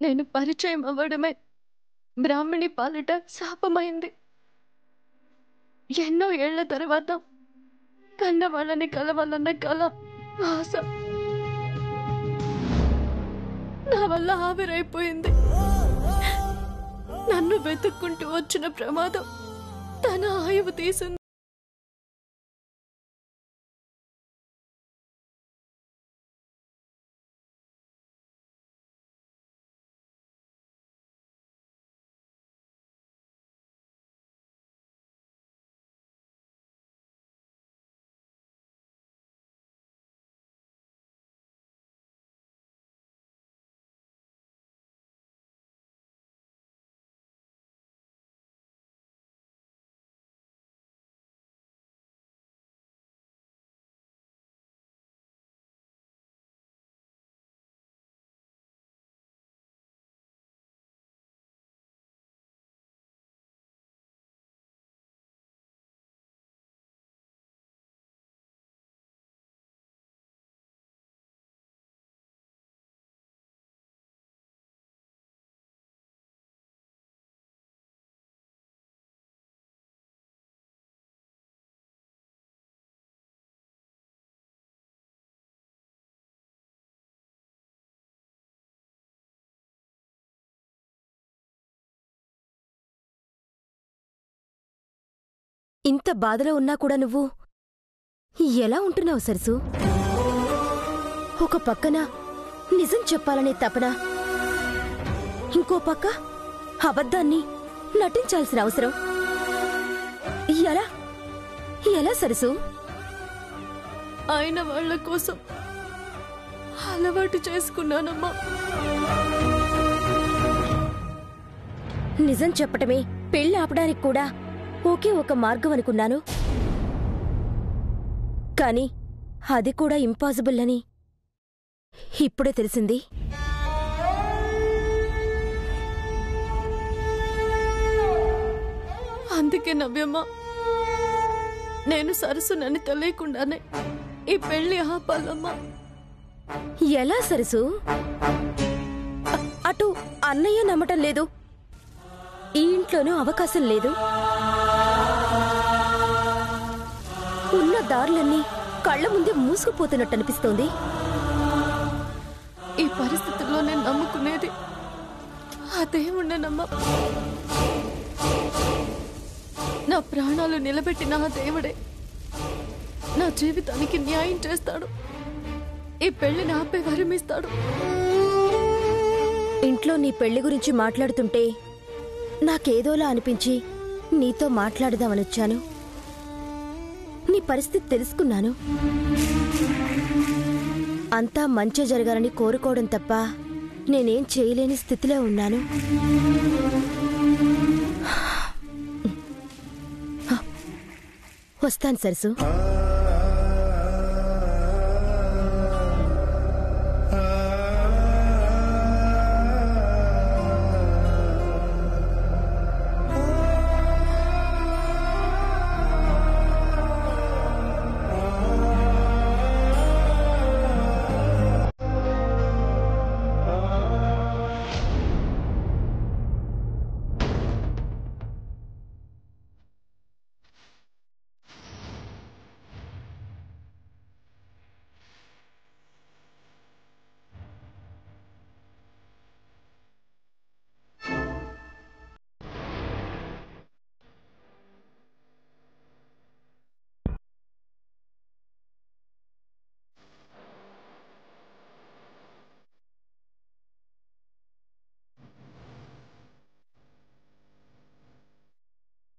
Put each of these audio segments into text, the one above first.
నేను పరిచయం అవ్వడమే బ్రాహ్మణి పాలిట శాపమైంది. ఎన్నో ఏళ్ల తర్వాత కన్న వాళ్ళని కలవాలన్న కల, ఆశ నా వల్ల ఆవిరైపోయింది. నన్ను వెతుక్కుంటూ వచ్చిన ప్రమాదం తన ఆయువు తీసింది. ఇంత బాధలో ఉన్నా కూడా నువ్వు ఎలా ఉంటున్నావు సరసు? ఒక పక్కన నిజం చెప్పాలనే తపన, ఇంకో పక్క అబద్ధాన్ని నటించాల్సిన అవసరం. ఎలా ఎలా సరసు? ఆయన వాళ్ళ కోసం అలవాటు చేసుకున్నానమ్మా. నిజం చెప్పటమే పెళ్లి ఆపడానికి కూడా ఒకే ఒక మార్గం అనుకున్నాను. కానీ అది కూడా ఇంపాసిబుల్ అని ఇప్పుడే తెలిసింది. అందుకే నవ్యమ్మ, నేను సరసునని తెలియకుండానే ఈ పెళ్లి ఆపాలమ్మా. ఎలా సరసు? అటు అన్నయ్య నమ్మటం లేదు, ఈ ఇంట్లోనూ అవకాశం లేదు. ఉన్న దారులన్నీ కళ్ల ముందే మూసుకుపోతున్నట్టు అనిపిస్తోంది. ఈ పరిస్థితుల్లో నేను నమ్ముకునేది ఆ దేవుణ్ణేనమ్మా. నా ప్రాణాలు నిలబెట్టిన ఆ దేవుడే నా జీవితానికి న్యాయం చేస్తాడు. ఈ పెళ్లిని ఆపే వరమిస్తాడు. ఇంట్లో నీ పెళ్లి గురించి మాట్లాడుతుంటే నాకేదోలా అనిపించి నీతో మాట్లాడదామనొచ్చాను. నీ పరిస్థితి తెలుసుకున్నాను. అంతా మంచి జరగాలని కోరుకోవడం తప్ప నేనేం చేయలేని స్థితిలో ఉన్నాను. వస్తాను సరసు.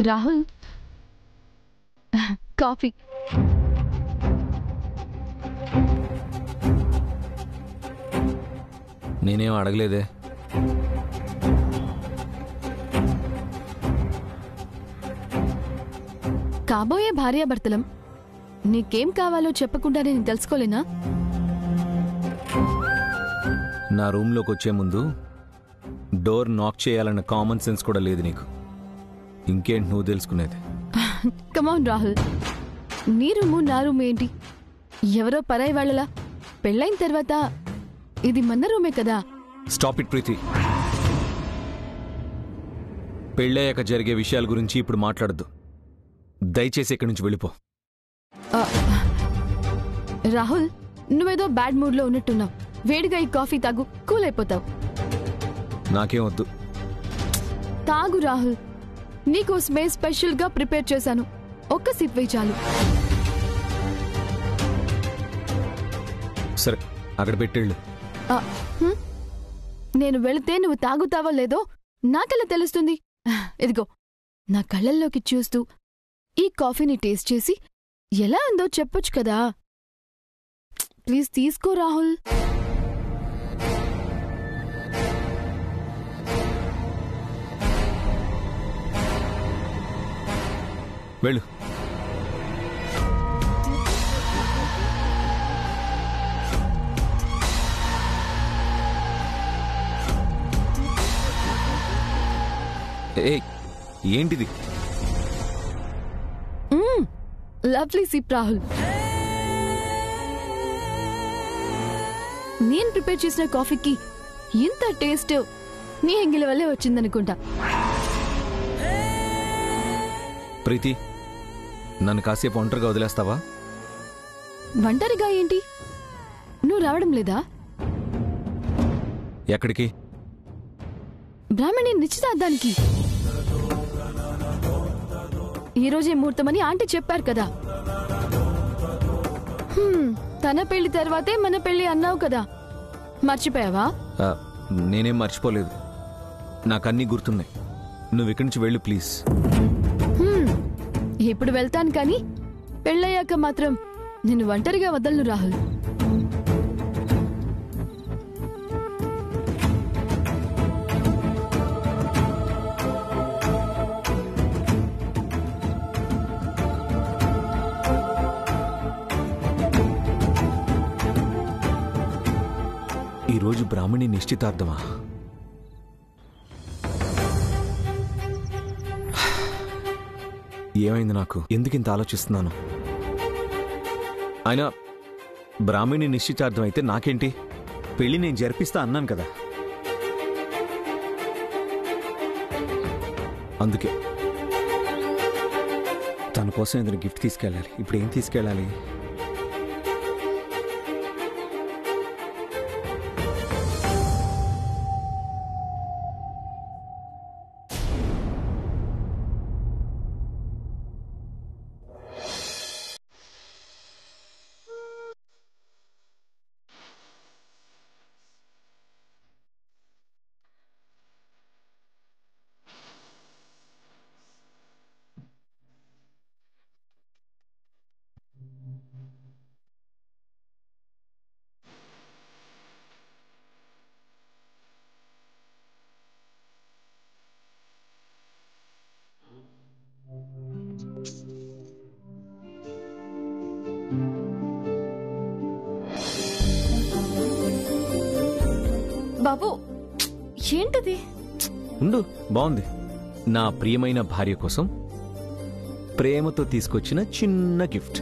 రాహుల్, కాఫీ. నేనేం అడగలేదే. కాబోయే భార్యాభర్తలం. నీకేం కావాలో చెప్పకుండా నేను తెలుసుకోలేనా? నా రూమ్లోకి వచ్చే ముందు డోర్ నాక్ చేయాలన్న కామన్ సెన్స్ కూడా లేదు నీకు. ఇంకేంటి నువ్వు తెలుసుకునేది? కమాన్ రాహుల్, నీ రూము నా రూమ్ ఏంటి? ఎవరో పరాయి వాళ్ళలా. పెళ్ళైన తర్వాత ఇది మన రూమే కదా. స్టాప్ ఇట్ ప్రీతి. పెళ్ళయ్యాక జరిగే విషయాల గురించి ఇప్పుడు మాట్లాడద్దు. దయచేసి ఇక్కడి నుంచి వెళ్ళిపో. రాహుల్, నువ్వేదో బ్యాడ్ మూడ్లో ఉన్నట్టున్నావు. వేడిగా ఈ కాఫీ తాగు, కూల్ అయిపోతావు. నాకేం వద్దు. తాగు రాహుల్, నీకోసమే స్పెషల్గా ప్రిపేర్ చేశాను. ఒక్క సిప్ వేయి చాలు. సరే, అక్కడ పెట్టేళ్ళు. నేను వెళితే నువ్వు తాగుతావో లేదో నాకెలా తెలుస్తుంది? ఇదిగో, నా కళ్ళల్లోకి చూస్తూ ఈ కాఫీని టేస్ట్ చేసి ఎలా ఉందో చెప్పొచ్చు కదా. ప్లీజ్ తీసుకో రాహుల్. వెళ్ళు. ఏ ఏంటిది? Lovely SIP Rahul. నేను ప్రిపేర్ చేసిన కాఫీకి ఇంత టేస్ట్ నీ ఎంగిల వల్లే వచ్చిందనుకుంటా. ప్రీతి, నన్ను కాసేపు ఒంటరిగా వదిలేస్తావా? ఒంటరిగా ఏంటి? నువ్వు రావడం లేదా? ఎక్కడికి? బ్రాహ్మణి నిశ్చితార్థానికి. ఈరోజే ముహూర్తమని ఆంటీ చెప్పారు కదా. తన పెళ్లి తర్వాతే మన పెళ్లి అన్నావు కదా, మర్చిపోయావా? నేనేం మర్చిపోలేదు. నాకన్నీ గుర్తున్నాయి. నువ్వు ఇక్కడి నుంచి వెళ్ళు ప్లీజ్. ఇప్పుడు వెళ్తాను, కానీ పెళ్ళయ్యాక మాత్రం నిన్ను ఒంటరిగా వదలను రాహుల్. ఈరోజు బ్రాహ్మణి నిశ్చితార్థమా? ఏమైంది నాకు? ఎందుకింత ఆలోచిస్తున్నాను? అయినా బ్రాహ్మణి నిశ్చితార్థం అయితే నాకేంటి? పెళ్లి నేను జరిపిస్తా అన్నాను కదా. అందుకే తన కోసం ఏదైనా గిఫ్ట్ తీసుకెళ్ళాలి. ఇప్పుడు ఏం తీసుకెళ్ళాలి? బాబు, ఏంటది? ఉండు, బాగుంది. నా ప్రియమైన భార్య కోసం ప్రేమతో తీసుకొచ్చిన చిన్న గిఫ్ట్.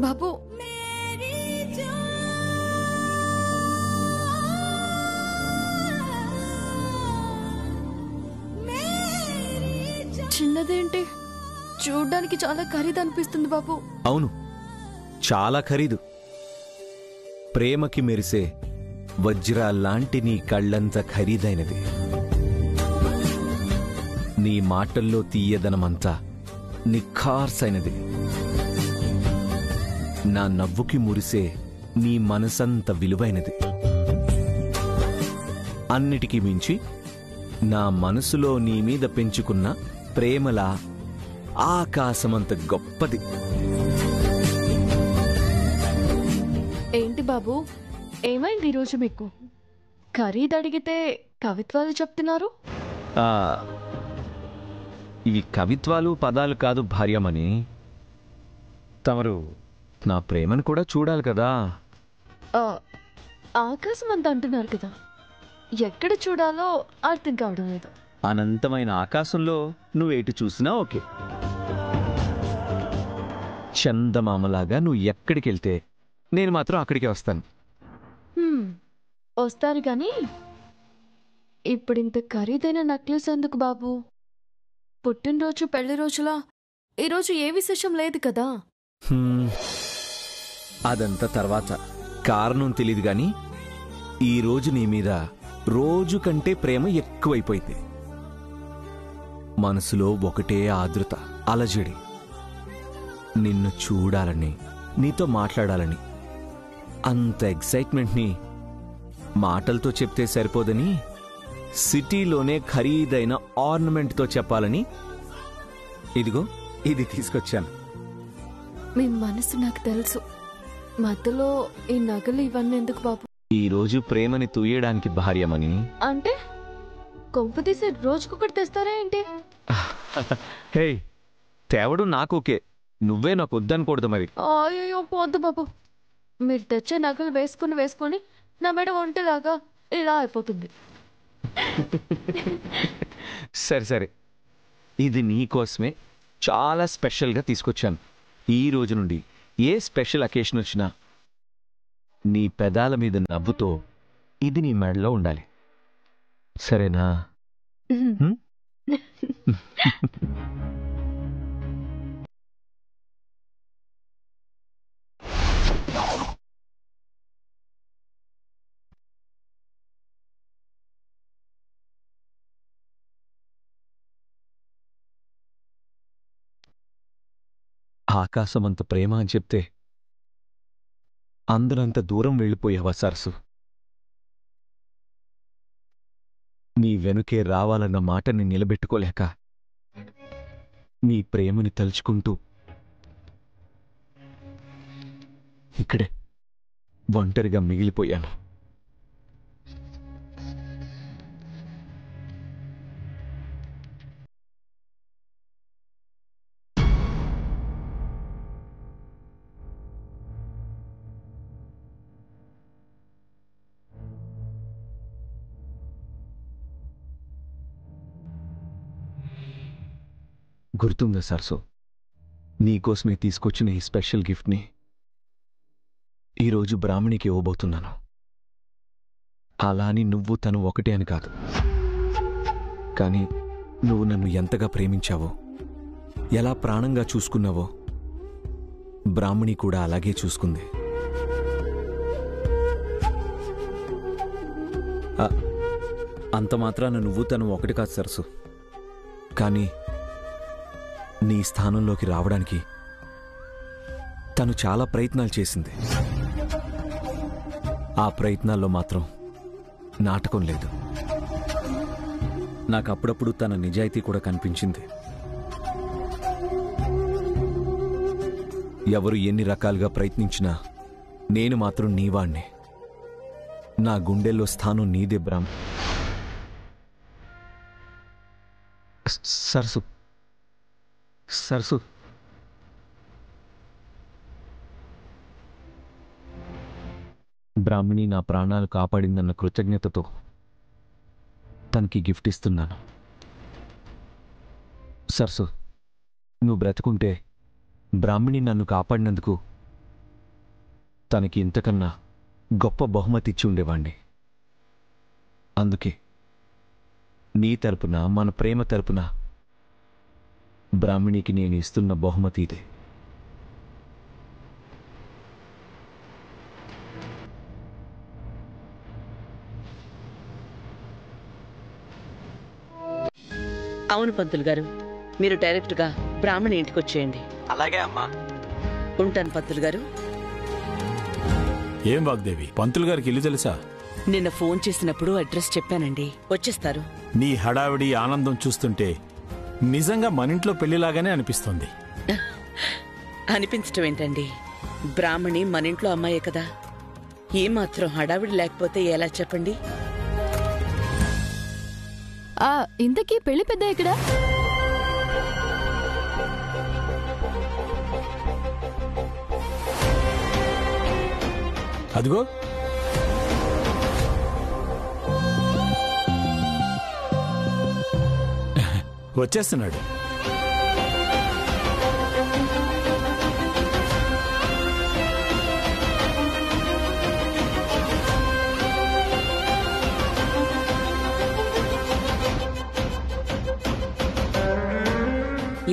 బాబు, చిన్నదేంటి? చూడ్డానికి చాలా ఖరీదు అనిపిస్తుంది బాబు. అవును, చాలా ఖరీదు. ప్రేమకి మెరిసే వజ్రాల్లాంటి నీ కళ్ళంత ఖరీదైనది. నీ మాటల్లో తీయదనమంతా నిఖార్సైనది. నా నవ్వుకి మురిసే నీ మనసంత విలువైనది. అన్నిటికీ మించి నా మనసులో నీ మీద పెంచుకున్న ప్రేమలా ఆకాశమంత గొప్పది. ఏంటి బాబు, ఏమైంది ఈరోజు మీకు? ఖరీదు అడిగితే కవిత్వాలు చెప్తున్నారు. ఇవి కవిత్వాలు పదాలు కాదు భార్యమని. తమరు నా ప్రేమను కూడా చూడాలి కదా. ఆకాశం అంత అంటున్నారు కదా, ఎక్కడ చూడాలో అర్థం కావడం లేదు. అనంతమైన ఆకాశంలో నువ్వేటు చూసినా ఓకే. చందమామలాగా నువ్వు ఎక్కడికి వెళ్తే నేను మాత్రం అక్కడికే వస్తాను. వస్తారు కానీ ఇప్పుడింత ఖరీదైన నెక్లెస్ ఎందుకు బాబు? పుట్టినరోజు పెళ్లి రోజులా ఈరోజు ఏ విశేషం లేదు కదా. అదంతా తర్వాత. కారణం తెలీదు గాని ఈరోజు నీ మీద రోజు కంటే ప్రేమ ఎక్కువైపోయింది. మనసులో ఒకటే ఆదృత, అలజడి. నిన్ను చూడాలని, నీతో మాట్లాడాలని. అంత ఎక్సైట్మెంట్ని మాటలతో చెప్తే సరిపోదని సిటీలోనే ఖరీదైన ఆర్నమెంట్తో చెప్పాలని ఇదిగో ఇది తీసుకొచ్చాను. మీ మనసు నాకు తెలుసు. మధ్యలో ఈ నగలు ఇవన్నీ ఎందుకు బాబు? ఈరోజు ప్రేమని తూయడానికి భార్యమని. అంటే కొంప తీసి రోజుకొకటి తెస్తారా ఏంటి? హే, తేవడు నాకోకే, నువ్వే నాకు వద్దనకూడదు మరి. అయ్యో పోద్దు బాబు. మీరు తెచ్చే నగలు వేసుకుని నా మెడ ఒంటిలాగా ఇలా అయిపోతుంది. సరే సరే, ఇది నీకోసమే చాలా స్పెషల్గా తీసుకొచ్చాను. ఈ రోజు నుండి ఏ స్పెషల్ అకేషన్ వచ్చినా నీ పెదాల మీద నవ్వుతో ఇది నీ మెడలో ఉండాలి, సరేనా? ఆకాశమంత ప్రేమ అని చెప్తే అందరంత దూరం వెళ్ళిపోయావా సరసు? నీ వెనుకే రావాలన్న మాటని నిలబెట్టుకోలేక నీ ప్రేమని తలుచుకుంటూ ఇక్కడే ఒంటరిగా మిగిలిపోయాను. గుర్తుందా సరసు, నీకోసమే తీసుకొచ్చిన ఈ స్పెషల్ గిఫ్ట్ని ఈరోజు బ్రాహ్మణికి ఇవ్వబోతున్నాను. అలా అని నువ్వు తను ఒకటే అని కాదు, కానీ నువ్వు నన్ను ఎంతగా ప్రేమించావో, ఎలా ప్రాణంగా చూసుకున్నావో బ్రాహ్మణి కూడా అలాగే చూసుకుంది. అంత మాత్రాన నువ్వు తను ఒకటి కాదు సరసు, కానీ నీ స్థానంలోకి రావడానికి తను చాలా ప్రయత్నాలు చేసింది. ఆ ప్రయత్నాల్లో మాత్రం నాటకం లేదు. నాకు అప్పుడప్పుడు తన నిజాయితీ కూడా కనిపించింది. ఎవరు ఎన్ని రకాలుగా ప్రయత్నించినా నేను మాత్రం నీవాణ్ణే. నా గుండెల్లో స్థానం నీదే బ్రాహ్మ. సరసు సరసు, బ్రాహ్మణి నా ప్రాణాలు కాపాడిందన్న కృతజ్ఞతతో తనకి గిఫ్ట్ ఇస్తున్నాను. సరసు, నువ్వు బ్రతుకుంటే బ్రాహ్మణి నన్ను కాపాడినందుకు తనకి ఇంతకన్నా గొప్ప బహుమతి ఇచ్చి ఉండేవాణ్ణి. అందుకే నీ తరపున, మన ప్రేమ తరపున బ్రాహ్మణికి నేను ఇస్తున్న బహుమతి ఇదే. అవును పంతులు గారు, మీరు డైరెక్ట్గా బ్రాహ్మణి ఇంటికి వచ్చేయండి. అలాగే అమ్మా. ఉంటాను పంతులు గారు. ఏం వాగ్దేవి, పంతులు గారికి ఇల్లు తెలుసా? నిన్న ఫోన్ చేసినప్పుడు అడ్రస్ చెప్పానండి, వచ్చేస్తారు. నీ హడావిడి ఆనందం చూస్తుంటే నిజంగా మన ఇంట్లో పెళ్లిలాగానే అనిపిస్తుంది. అనిపించటం ఏంటండి, బ్రాహ్మణి మన ఇంట్లో అమ్మాయే కదా. ఏమాత్రం హడావిడి లేకపోతే ఎలా చెప్పండి? ఇంతకీ పెళ్లి పెద్ద ఎక్కడా? అదిగో వచ్చేస్తున్నాడు.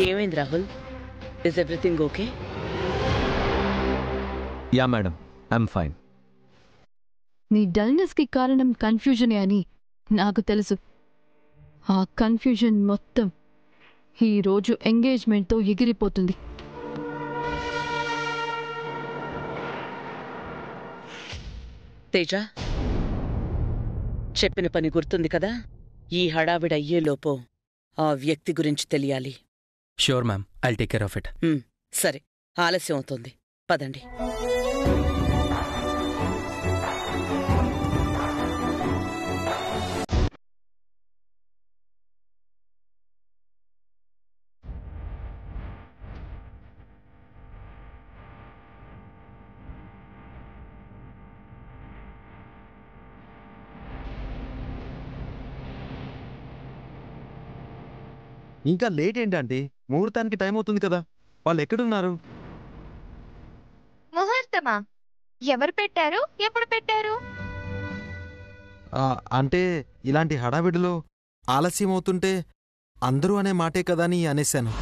ఏమైంది Rahul? Is everything okay? Yeah madam, I'm fine. నీ డల్నెస్కి కారణం కన్ఫ్యూజనే అని నాకు తెలుసు. ఆ కన్ఫ్యూజన్ మొత్తం ఈరోజు ఎంగేజ్మెంట్తో ఎగిరిపోతుంది. తేజ, చెప్పిన పని గుర్తుంది కదా? ఈ హడావిడి అయ్యేలోపు ఆ వ్యక్తి గురించి తెలియాలి. Sure ma'am, I'll take care of it. సరే, ఆలస్యం అవుతుంది, పదండి. ఇంకా లేట్ ఏంటంటే ముహూర్తానికి టైం అవుతుంది కదా. వాళ్ళు ఎక్కడున్నారు? ముహూర్తమా? ఎవరు పెట్టారు? ఎప్పుడు పెట్టారు? అంటే ఇలాంటి హడావిడిలో ఆలస్యం అవుతుంటే అందరూ అనే మాటే కదా అని అనేశాను.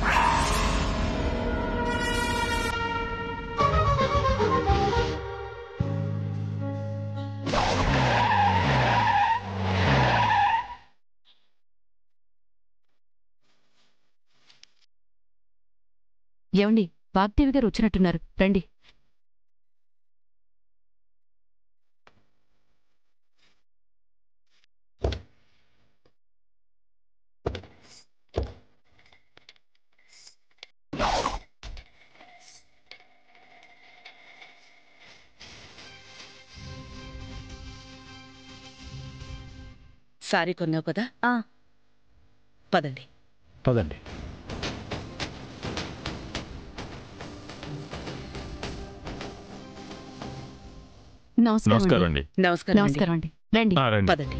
ఏమండి, వాగ్దేవి గారు వచ్చినట్టున్నారు, రండి. సారీ కొన్నావు కదా? పదండి. పదండి. నమస్కారం అండి. నమస్కారం అండి. రండి. పదండి.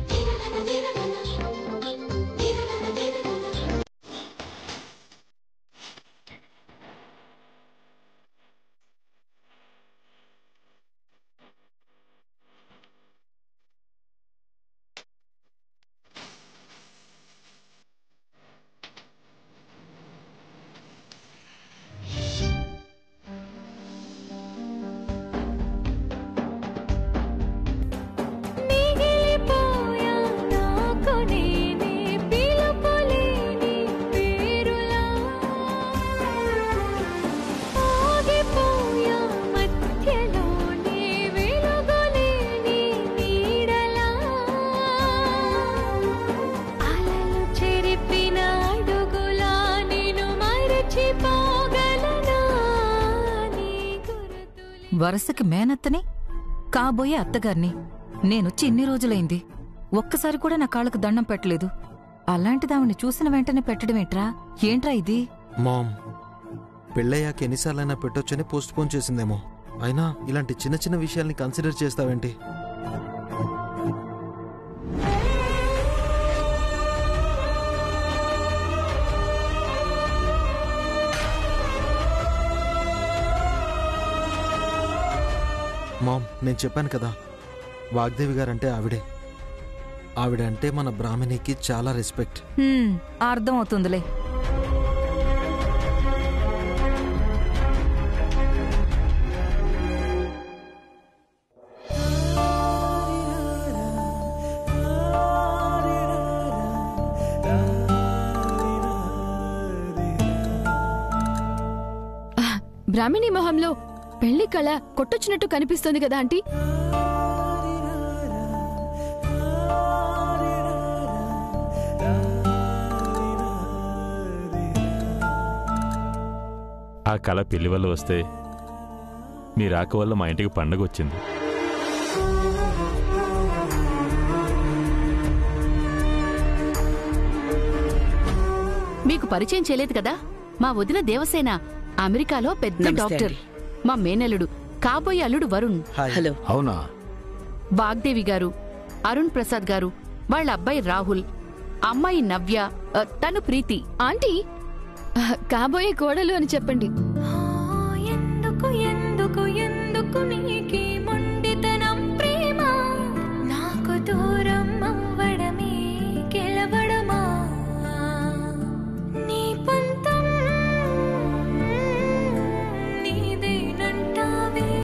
వరసకి మేనత్తని, కాబోయే అత్తగారిని నేనొచ్చి ఇన్ని రోజులైంది, ఒక్కసారి కూడా నా కాళ్ళకు దండం పెట్టలేదు. అలాంటిదావిని చూసిన వెంటనే పెట్టడమేట్రా? ఏంట్రా ఇది? మామ్, పెళ్ళయ్యాక ఎన్నిసార్లైనా పెట్టొచ్చని పోస్ట్ పోన్ చేసిందేమో. అయినా ఇలాంటి చిన్న చిన్న విషయాల్ని కన్సిడర్ చేస్తావేంటి? మామ్, నేను చెప్పాను కదా, వాగ్దేవి గారంటే ఆవిడే. ఆవిడంటే మన బ్రాహ్మణికి చాలా రెస్పెక్ట్. అర్థం అవుతుందిలే. బ్రాహ్మిణి మొహంలో పెళ్లి కళ కొట్టొచ్చినట్టు కనిపిస్తోంది కదా ఆంటీ? ఆ కళ పెళ్లి వల్ల వస్తే మీ రాక వల్ల మా ఇంటికి పండగ వచ్చింది. మీకు పరిచయం చేయలేదు కదా, మా వదిన దేవసేన, అమెరికాలో పెద్ద డాక్టర్. మా మేనల్లుడు, కాబోయే అల్లుడు వరుణ్. హలో. అవునా? వాగ్దేవి గారు, అరుణ్ ప్రసాద్ గారు, వాళ్ళ అబ్బాయి రాహుల్, అమ్మాయి నవ్య, తను ప్రీతి. ఆంటీ, కాబోయే కోడలు అని చెప్పండి. ఎందుకు ఎందుకు ఎందుకు నీకి